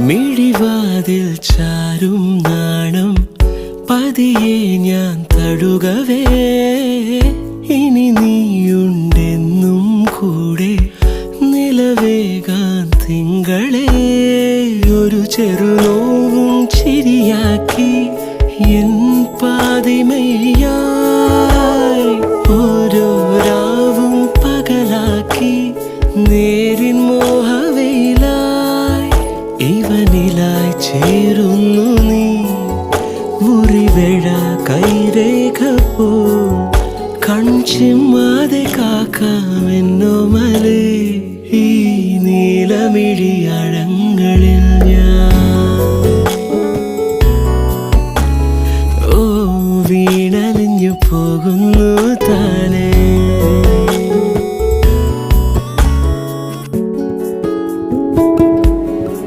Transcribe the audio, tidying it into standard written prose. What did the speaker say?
മിഴിവാതിൽ ചാരും നാണം പതിയെ ഞാൻ തഴുകവേ ഇനി നീയുണ്ടെന്നും കൂടെ നിലവേകാൻ തിങ്കളെ ഒരു ചെറുനോവും ചിരിയാക്കി എൻ പാതിമയായി ഓരോ രാവും പകലാക്കി നേരിൻ മോഹവയിലായി ഇവനിലായി ചേരുന്നു നീ മുറിവേഴ കൈരേഖ പോ കൺചിമ്മാതെ കാക്കാമെന്നോ മലേ ഈ നീലമിഴിയാൾ